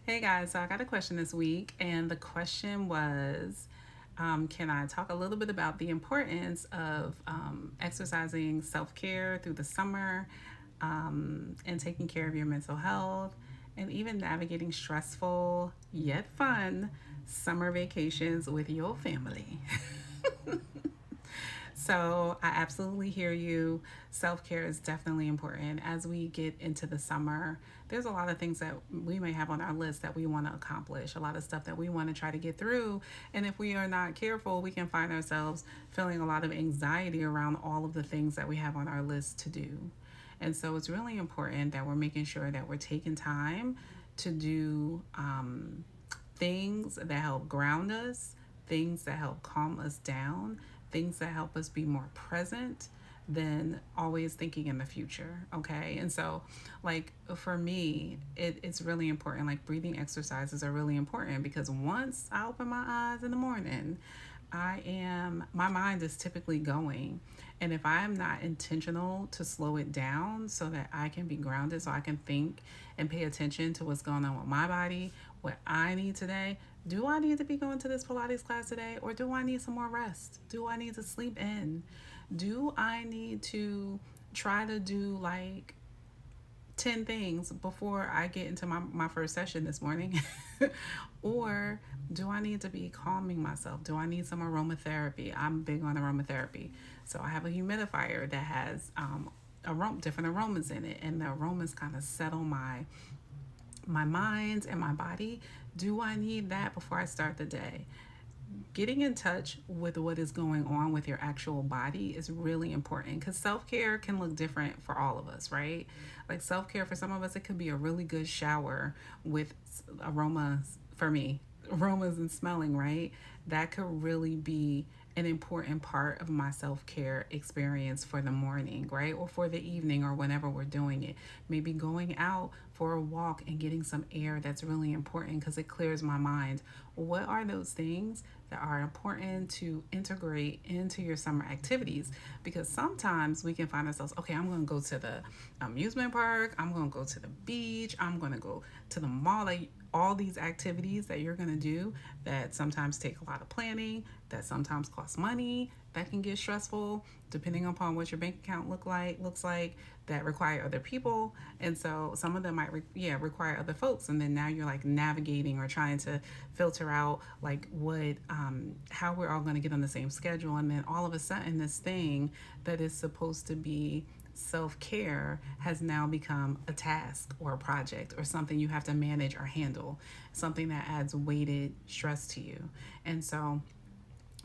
Hey guys, so I got a question this week, and the question was, can I talk a little bit about the importance of exercising self care through the summer, and taking care of your mental health, and even navigating stressful yet fun summer vacations with your family? So I absolutely hear you. Self care is definitely important as we get into the summer. There's a lot of things that we may have on our list that we want to accomplish, a lot of stuff that we want to try to get through. And if we are not careful, we can find ourselves feeling a lot of anxiety around all of the things that we have on our list to do. And so it's really important that we're making sure that we're taking time to do things that help ground us, things that help calm us down, things that help us be more present than always thinking in the future. Okay. And so, like, for me, it's really important. Like, breathing exercises are really important because once I open my eyes in the morning, my mind is typically going. And if I am not intentional to slow it down so that I can be grounded, so I can think and pay attention to what's going on with my body, what I need today, do I need to be going to this Pilates class today, or do I need some more rest? Do I need to sleep in? Do I need to try to do like 10 things before I get into my first session this morning? Or do I need to be calming myself? Do I need some aromatherapy? I'm big on aromatherapy. So I have a humidifier that has different aromas in it, and the aromas kind of settle my mind and my body. Do I need that before I start the day? Getting in touch with what is going on with your actual body is really important because self-care can look different for all of us, right? Like, self-care for some of us, it could be a really good shower with aromas. For me, aromas and smelling, right? That could really be an important part of my self-care experience for the morning, right? Or for the evening, or whenever we're doing it. Maybe going out for a walk and getting some air, that's really important because it clears my mind. What are those things that are important to integrate into your summer activities? Because sometimes we can find ourselves, okay, I'm going to go to the amusement park, I'm going to go to the beach, I'm going to go to the mall. Like, all these activities that you're going to do that sometimes take a lot of planning, that sometimes cost money, that can get stressful depending upon what your bank account looks like, that require other people. And so some of them might require other folks, and then now you're like navigating or trying to filter out like what how we're all going to get on the same schedule. And then all of a sudden, this thing that is supposed to be self care has now become a task or a project or something you have to manage or handle, something that adds weighted stress to you. And so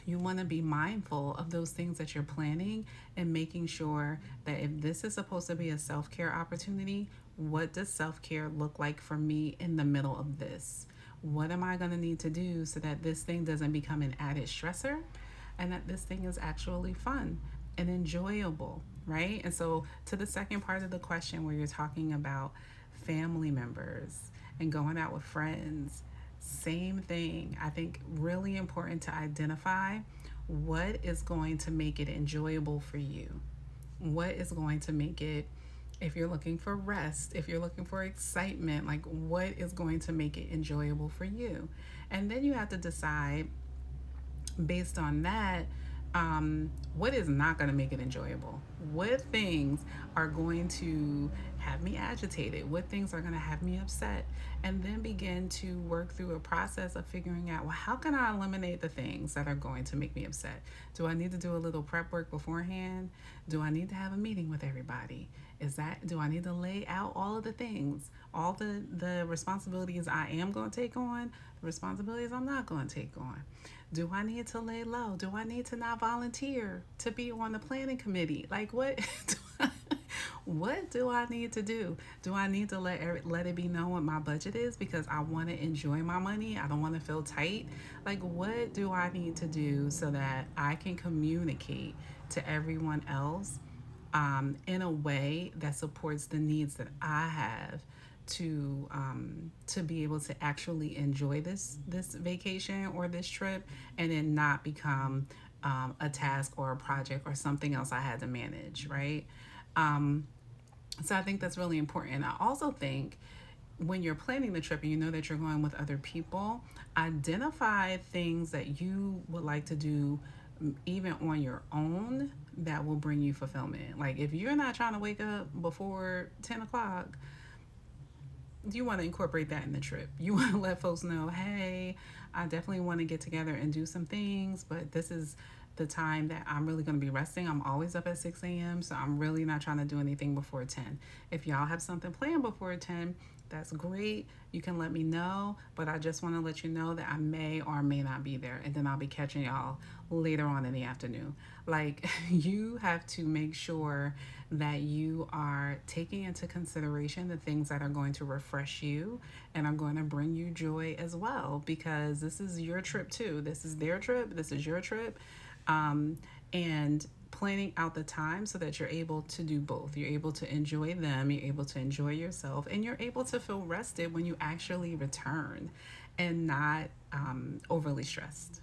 you want to be mindful of those things that you're planning and making sure that if this is supposed to be a self care opportunity, what does self care look like for me in the middle of this? What am I going to need to do so that this thing doesn't become an added stressor and that this thing is actually fun and enjoyable, right? And so, to the second part of the question, where you're talking about family members and going out with friends, same thing. I think really important to identify what is going to make it enjoyable for you. What is going to make it, if you're looking for rest, if you're looking for excitement, like what is going to make it enjoyable for you? And then you have to decide based on that, what is not going to make it enjoyable? What things are going to have me agitated? What things are going to have me upset? And then begin to work through a process of figuring out, well, how can I eliminate the things that are going to make me upset? Do I need to do a little prep work beforehand? Do I need to have a meeting with everybody? Do I need to lay out all of the things, all the responsibilities I am going to take on, the responsibilities I'm not going to take on? Do I need to lay low? Do I need to not volunteer to be on the planning committee? Like, what? What do I need to do? Do I need to let it be known what my budget is because I want to enjoy my money? I don't want to feel tight. Like, what do I need to do so that I can communicate to everyone else in a way that supports the needs that I have to be able to actually enjoy this vacation or this trip, and then not become a task or a project or something else I had to manage, right? So I think that's really important. I also think when you're planning the trip and you know that you're going with other people, identify things that you would like to do even on your own that will bring you fulfillment. Like if you're not trying to wake up before 10 o'clock, you want to incorporate that in the trip. You want to let folks know, hey, I definitely want to get together and do some things, but this is the time that I'm really going to be resting. I'm always up at 6 a.m., so I'm really not trying to do anything before 10. If y'all have something planned before 10, that's great. You can let me know, but I just want to let you know that I may or may not be there, and then I'll be catching y'all later on in the afternoon. Like, you have to make sure that you are taking into consideration the things that are going to refresh you and are going to bring you joy as well, because this is your trip too. This is their trip, this is your trip. And planning out the time so that you're able to do both. You're able to enjoy them, you're able to enjoy yourself, and you're able to feel rested when you actually return and not overly stressed.